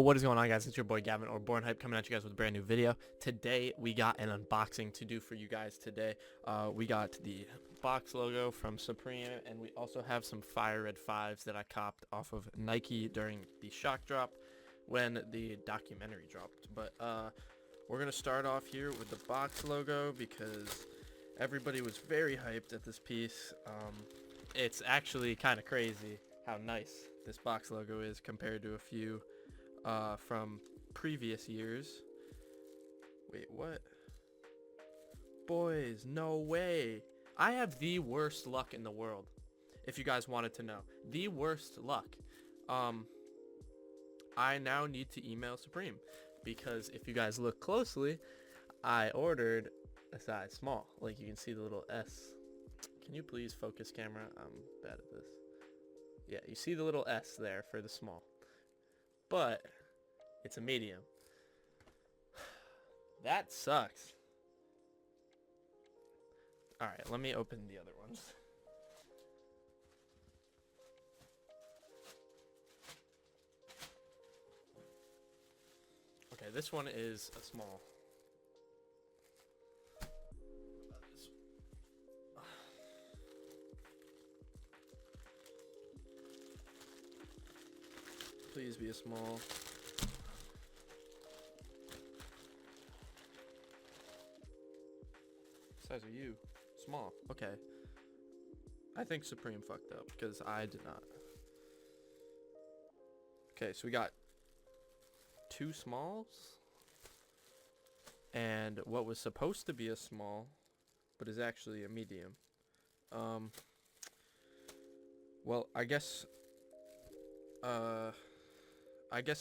But what is going on, guys? It's your boy Gavin, or Born Hype, coming at you guys with a brand new video. Today we got an unboxing to do for you guys today. We got the box logo from Supreme, and we also have some Fire Red 5s that I copped off of Nike during the shock drop when the documentary dropped. But we're gonna start off here with the box logo because everybody was very hyped at this piece. It's actually kind of crazy how nice this box logo is compared to a few from previous years. Wait, what? Boys, no way. I have the worst luck in the world, if you guys wanted to know. The worst luck. I now need to email Supreme because if you guys look closely, I ordered a size small. Like, you can see the little S. Can you please focus, camera? I'm bad at this. Yeah, you see the little S there for the small. But it's a medium. That sucks. Alright, let me open the other ones. Okay, this one is a small. Please be a small. Size are you? Small. Okay. I think Supreme fucked up because I did not. Okay, so we got two smalls and what was supposed to be a small but is actually a medium. Well, I guess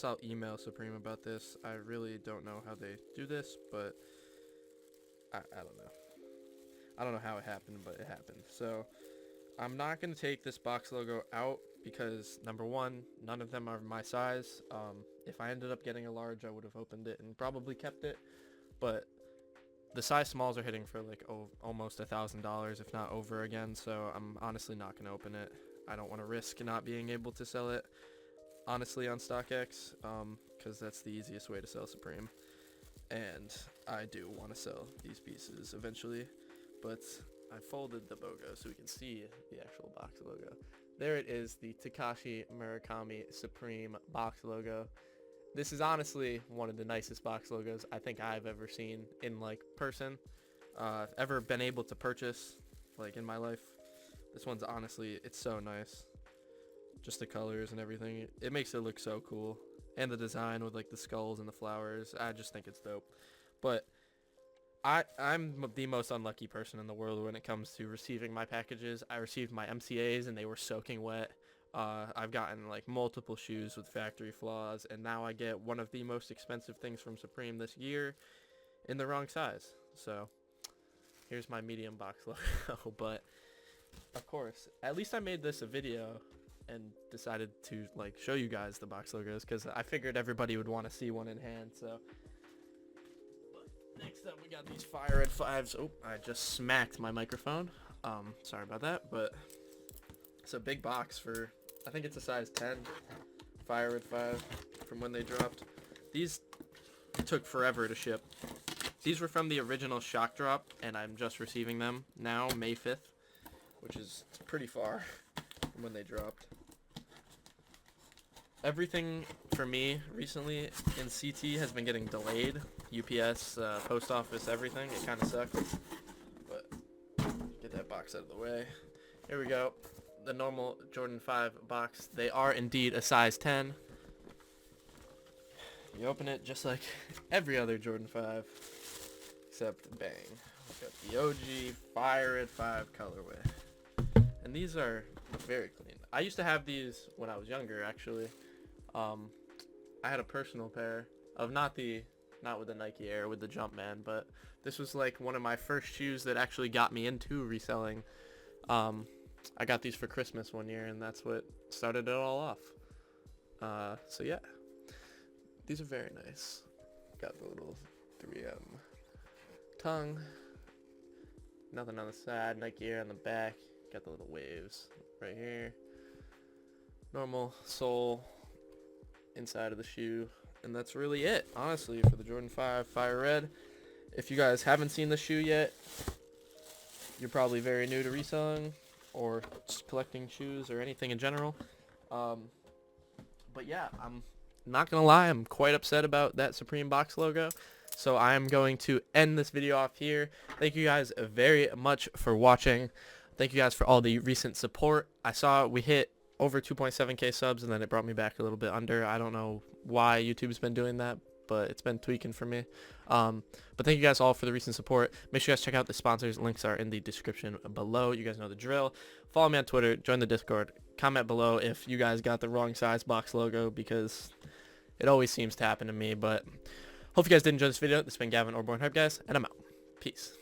I'll email Supreme about this. I really don't know how they do this, but I don't know. I don't know how it happened, but it happened. So I'm not going to take this box logo out because, number one, none of them are my size. If I ended up getting a large, I would have opened it and probably kept it. But the size smalls are hitting for like almost $1,000, if not over again. So I'm honestly not going to open it. I don't want to risk not being able to sell it, honestly, on StockX, because that's the easiest way to sell Supreme. And I do want to sell these pieces eventually. But I folded the Bogo so we can see the actual box logo. There it is, the Takashi Murakami Supreme box logo. This is honestly one of the nicest box logos I think I've ever seen in like person, ever been able to purchase like in my life. This one's honestly, it's so nice. Just the colors and everything. It makes it look so cool. And the design with like the skulls and the flowers. I just think it's dope. But I'm the most unlucky person in the world when it comes to receiving my packages. I received my MCAs and they were soaking wet. I've gotten like multiple shoes with factory flaws, and now I get one of the most expensive things from Supreme this year in the wrong size. So here's my medium box logo. But of course, at least I made this a video and decided to like show you guys the box logos because I figured everybody would want to see one in hand. So next up, we got these Fire Red 5s. Oh, I just smacked my microphone. Sorry about that, but it's a big box for, I think it's a size 10 Fire Red 5 from when they dropped. These took forever to ship. These were from the original shock drop, and I'm just receiving them now, May 5th, which is pretty far from when they dropped. Everything for me recently in CT has been getting delayed. UPS, post office, everything. It kind of sucked. But get that box out of the way. Here we go. The normal Jordan 5 box. They are indeed a size 10. You open it just like every other Jordan 5. Except, bang. We got the OG Fire Red 5 colorway. And these are very clean. I used to have these when I was younger, actually. I had a personal pair of not with the Nike Air, with the Jumpman, but this was like one of my first shoes that actually got me into reselling. I got these for Christmas one year, and that's what started it all off. So yeah, these are very nice. Got the little 3M tongue, nothing on the side, Nike Air on the back, got the little waves right here. Normal sole inside of the shoe, And that's really it, honestly, for the Jordan 5 Fire Red. If you guys haven't seen the shoe yet, you're probably very new to reselling or just collecting shoes or anything in general. Um, but yeah, I'm not going to lie, I'm quite upset about that Supreme box logo. So I am going to end this video off here. Thank you guys very much for watching. Thank you guys for all the recent support. I saw we hit over 2.7k subs, and then it brought me back a little bit under. I don't know why YouTube's been doing that, but it's been tweaking for me. But thank you guys all for the recent support. Make sure you guys check out the sponsors. Links are in the description below. You guys know the drill. Follow me on Twitter. Join the Discord. Comment below if you guys got the wrong size box logo, because it always seems to happen to me. But hope you guys did enjoy this video. This has been Gavin or Born Hype, guys, and I'm out. Peace.